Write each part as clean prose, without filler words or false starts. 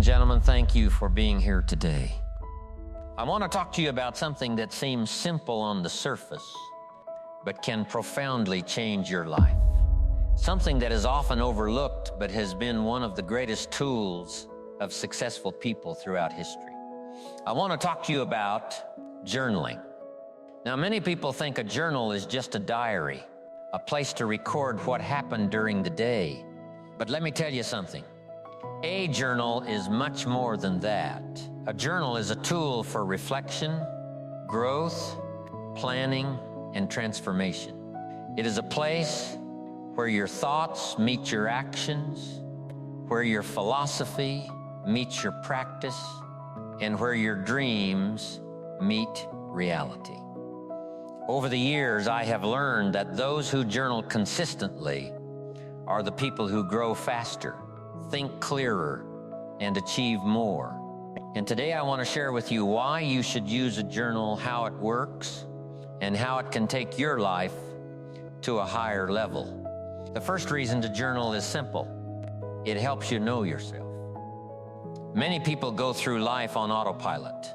and gentlemen, thank you for being here today. I want to talk to you about something that seems simple on the surface, but can profoundly change your life. Something that is often overlooked, but has been one of the greatest tools of successful people throughout history. I want to talk to you about journaling. Now, many people think a journal is just a diary, a place to record what happened during the day. But let me tell you something. A journal is much more than that. A journal is a tool for reflection, growth, planning, and transformation. It is a place where your thoughts meet your actions, where your philosophy meets your practice, and where your dreams meet reality. Over the years, I have learned that those who journal consistently are the people who grow faster, think clearer, and achieve more. And today I want to share with you why you should use a journal, how it works, and how it can take your life to a higher level. The first reason to journal is simple. It helps you know yourself. Many people go through life on autopilot.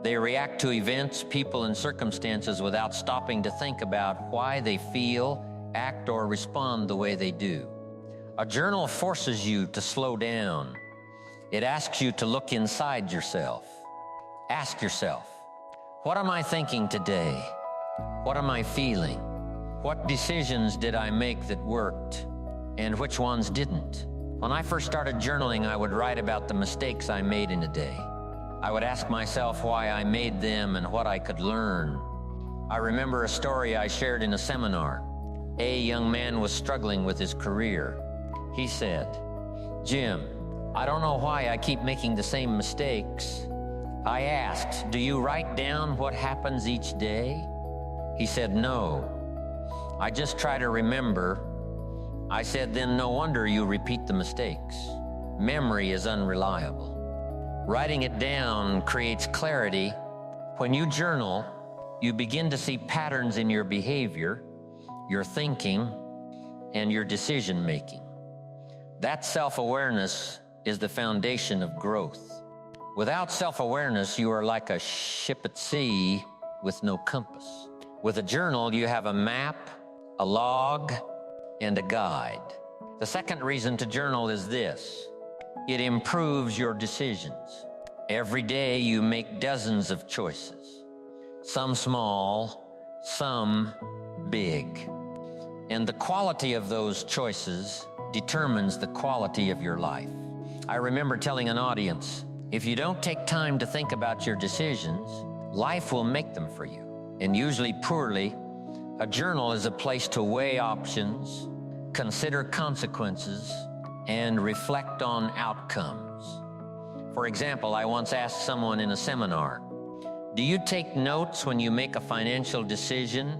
They react to events, people, and circumstances without stopping to think about why they feel, act, or respond the way they do. A journal forces you to slow down. It asks you to look inside yourself. Ask yourself, what am I thinking today? What am I feeling? What decisions did I make that worked, and which ones didn't? When I first started journaling, I would write about the mistakes I made in a day. I would ask myself why I made them and what I could learn. I remember a story I shared in a seminar. A young man was struggling with his career. He said, "Jim, I don't know why I keep making the same mistakes." I asked, "Do you write down what happens each day?" He said, "No. I just try to remember." I said, "Then no wonder you repeat the mistakes. Memory is unreliable." Writing it down creates clarity. When you journal, you begin to see patterns in your behavior, your thinking, and your decision-making. That self-awareness is the foundation of growth. Without self-awareness, you are like a ship at sea with no compass. With a journal, you have a map, a log, and a guide. The second reason to journal is this. It improves your decisions. Every day you make dozens of choices, some small, some big. And the quality of those choices determines the quality of your life. I remember telling an audience, if you don't take time to think about your decisions, life will make them for you, and usually poorly. A journal is a place to weigh options, consider consequences, and reflect on outcomes. For example, I once asked someone in a seminar, "Do you take notes when you make a financial decision,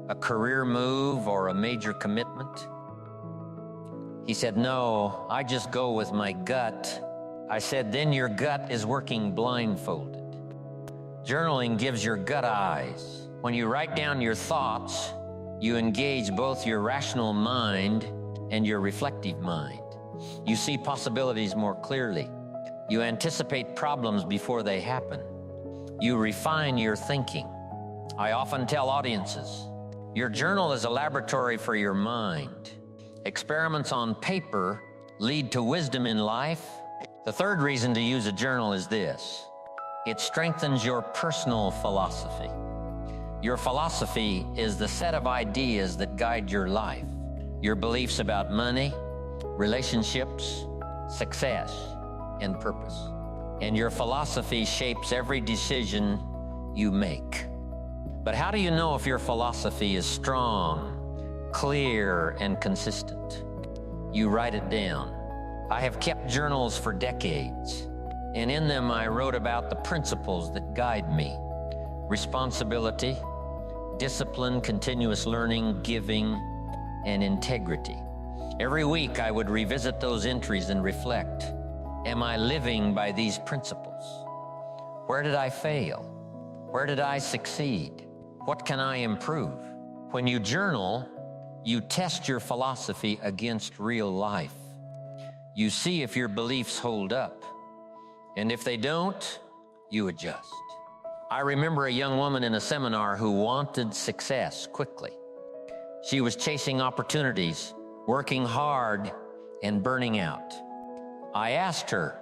a career move, or a major commitment?" He said, "No, I just go with my gut." I said, "Then your gut is working blindfolded." Journaling gives your gut eyes. When you write down your thoughts, you engage both your rational mind and your reflective mind. You see possibilities more clearly. You anticipate problems before they happen. You refine your thinking. I often tell audiences, your journal is a laboratory for your mind. Experiments on paper lead to wisdom in life. The third reason to use a journal is this. It strengthens your personal philosophy. Your philosophy is the set of ideas that guide your life, your beliefs about money, relationships, success, and purpose. And your philosophy shapes every decision you make. But how do you know if your philosophy is strong, clear, and consistent? You write it down. I have kept journals for decades, and in them I wrote about the principles that guide me: responsibility, discipline, continuous learning, giving, and integrity. Every week I would revisit those entries and reflect. Am I living by these principles? Where did I fail? Where did I succeed? What can I improve? When you journal, you test your philosophy against real life. You see if your beliefs hold up. And if they don't, you adjust. I remember a young woman in a seminar who wanted success quickly. She was chasing opportunities, working hard, and burning out. I asked her,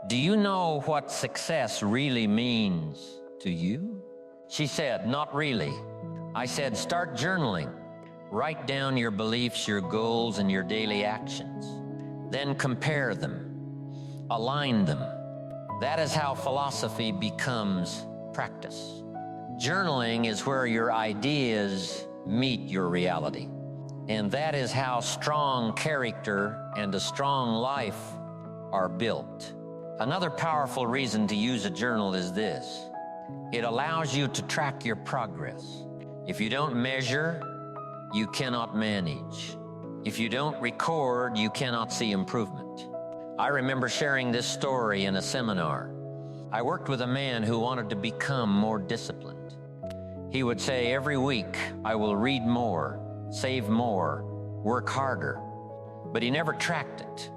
"Do you know what success really means to you?" She said, "Not really." I said, "Start journaling. Write down your beliefs, your goals, and your daily actions. Then compare them, align them. That is how philosophy becomes practice. Journaling is where your ideas meet your reality. And that is how strong character and a strong life are built. Another powerful reason to use a journal is this. It allows you to track your progress. If you don't measure, you cannot manage. If you don't record, you cannot see improvement. I remember sharing this story in a seminar. I worked with a man who wanted to become more disciplined. He would say, "Every week I will read more, save more, work harder." But he never tracked it.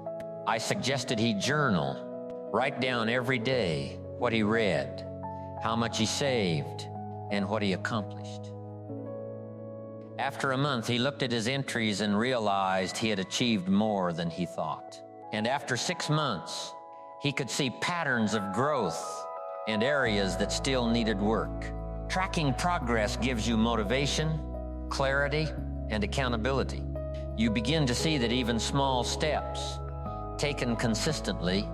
I suggested he journal, write down every day what he read, how much he saved, and what he accomplished. After a month, he looked at his entries and realized he had achieved more than he thought. And after 6 months, he could see patterns of growth and areas that still needed work. Tracking progress gives you motivation, clarity, and accountability. You begin to see that even small steps, taken consistently,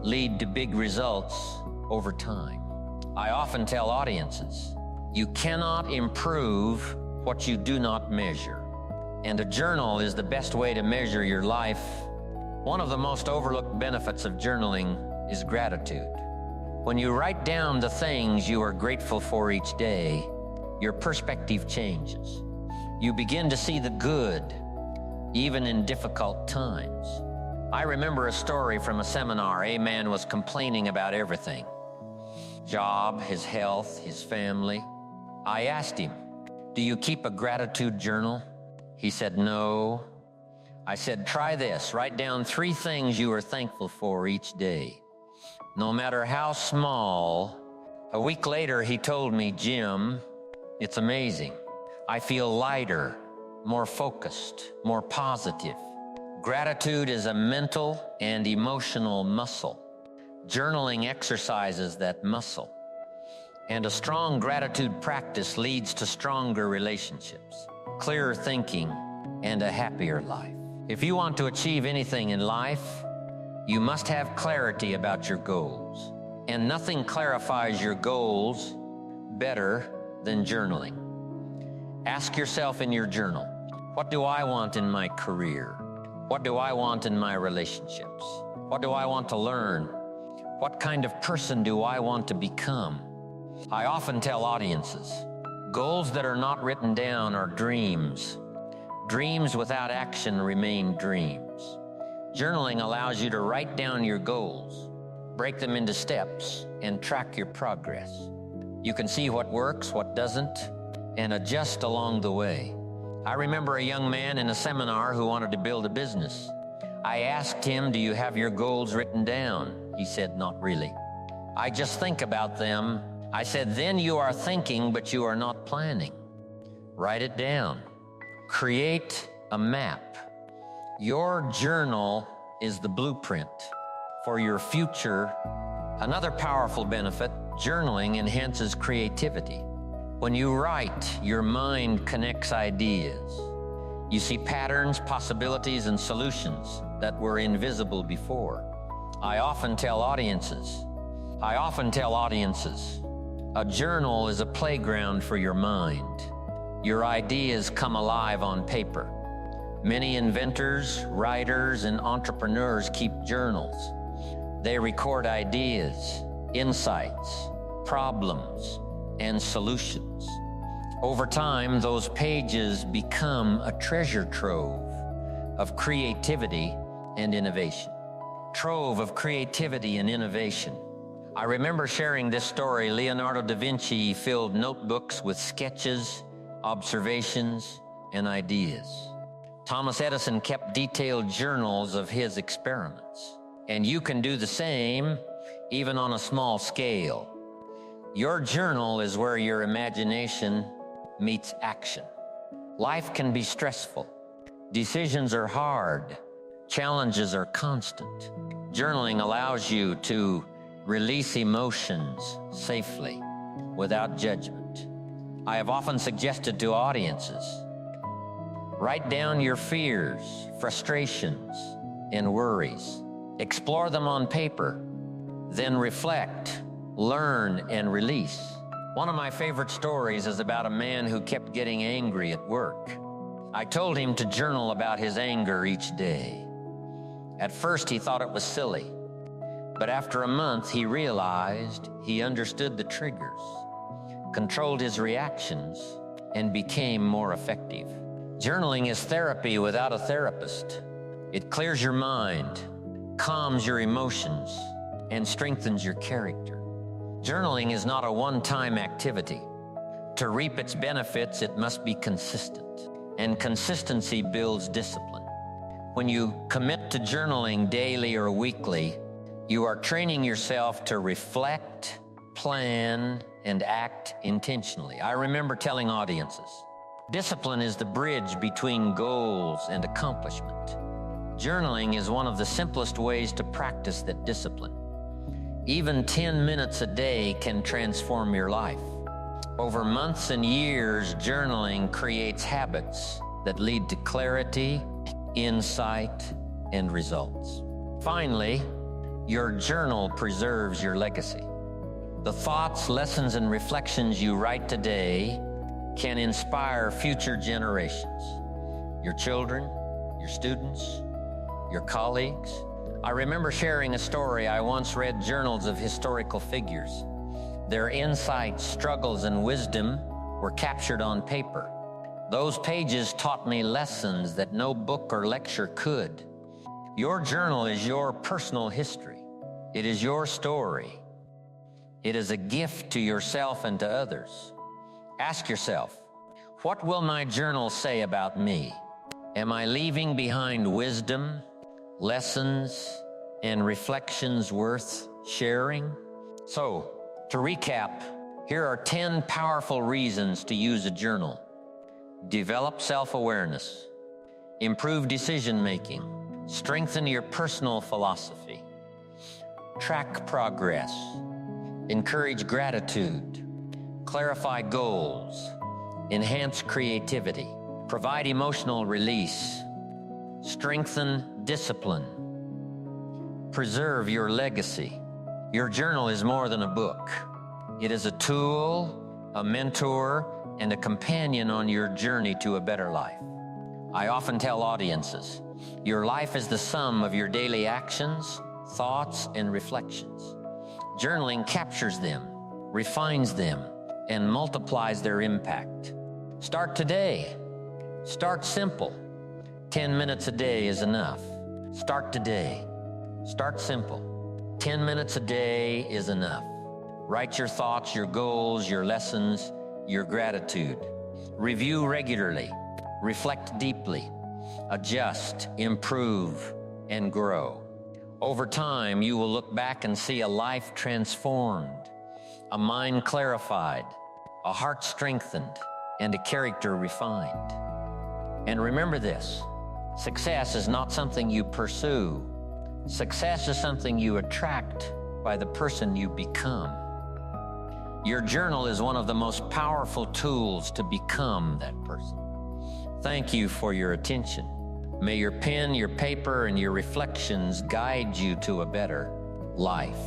lead to big results over time. I often tell audiences, you cannot improve what you do not measure. And a journal is the best way to measure your life. One of the most overlooked benefits of journaling is gratitude. When you write down the things you are grateful for each day, your perspective changes. You begin to see the good, even in difficult times. I remember a story from a seminar. A man was complaining about everything. Job, his health, his family. I asked him, "Do you keep a gratitude journal?" He said, "No." I said, "Try this. Write down 3 things you are thankful for each day, no matter how small." A week later, he told me, "Jim, it's amazing. I feel lighter, more focused, more positive." Gratitude is a mental and emotional muscle. Journaling exercises that muscle. And a strong gratitude practice leads to stronger relationships, clearer thinking, and a happier life. If you want to achieve anything in life, you must have clarity about your goals. And nothing clarifies your goals better than journaling. Ask yourself in your journal, what do I want in my career? What do I want in my relationships? What do I want to learn? What kind of person do I want to become? I often tell audiences, goals that are not written down are dreams. Dreams without action remain dreams. Journaling allows you to write down your goals, break them into steps, and track your progress. You can see what works, what doesn't, and adjust along the way. I remember a young man in a seminar who wanted to build a business. I asked him, "Do you have your goals written down?" He said, "Not really. I just think about them." I said, "Then you are thinking, but you are not planning. Write it down. Create a map. Your journal is the blueprint for your future." Another powerful benefit, journaling enhances creativity. When you write, your mind connects ideas. You see patterns, possibilities, and solutions that were invisible before. I often tell audiences, a journal is a playground for your mind. Your ideas come alive on paper. Many inventors, writers, and entrepreneurs keep journals. They record ideas, insights, problems, and solutions. Over time, those pages become a treasure trove of creativity and innovation. I remember sharing this story. Leonardo da Vinci filled notebooks with sketches, observations, and ideas. Thomas Edison kept detailed journals of his experiments. And you can do the same even on a small scale. Your journal is where your imagination meets action. Life can be stressful. Decisions are hard. Challenges are constant. Journaling allows you to release emotions safely, without judgment. I have often suggested to audiences, write down your fears, frustrations, and worries. Explore them on paper, then reflect, learn, and release. One of my favorite stories is about a man who kept getting angry at work. I told him to journal about his anger each day. At first, he thought it was silly, but after a month, he realized he understood the triggers, controlled his reactions, and became more effective. Journaling is therapy without a therapist. It clears your mind, calms your emotions, and strengthens your character. Journaling is not a one-time activity. To reap its benefits, it must be consistent, and consistency builds discipline. When you commit to journaling daily or weekly, you are training yourself to reflect, plan, and act intentionally. I remember telling audiences, discipline is the bridge between goals and accomplishment. Journaling is one of the simplest ways to practice that discipline. Even 10 minutes a day can transform your life. Over months and years, journaling creates habits that lead to clarity, insight, and results. Finally, your journal preserves your legacy. The thoughts, lessons, and reflections you write today can inspire future generations. Your children, your students, your colleagues. I remember sharing a story. I once read journals of historical figures. Their insights, struggles, and wisdom were captured on paper. Those pages taught me lessons that no book or lecture could. Your journal is your personal history. It is your story. It is a gift to yourself and to others. Ask yourself, what will my journal say about me? Am I leaving behind wisdom, lessons, and reflections worth sharing? So, to recap, here are 10 powerful reasons to use a journal. Develop self-awareness, improve decision-making, strengthen your personal philosophy, track progress, encourage gratitude, clarify goals, enhance creativity, provide emotional release, strengthen discipline, preserve your legacy. Your journal is more than a book. It is a tool, a mentor, and a companion on your journey to a better life. I often tell audiences, your life is the sum of your daily actions, thoughts, and reflections. Journaling captures them, refines them, and multiplies their impact. Start today. Start simple. 10 minutes a day is enough. Start today. Start simple. 10 minutes a day is enough. Write your thoughts, your goals, your lessons, your gratitude. Review regularly. Reflect deeply. Adjust, improve, and grow. Over time, you will look back and see a life transformed, a mind clarified, a heart strengthened, and a character refined. And remember this, success is not something you pursue. Success is something you attract by the person you become. Your journal is one of the most powerful tools to become that person. Thank you for your attention. May your pen, your paper, and your reflections guide you to a better life.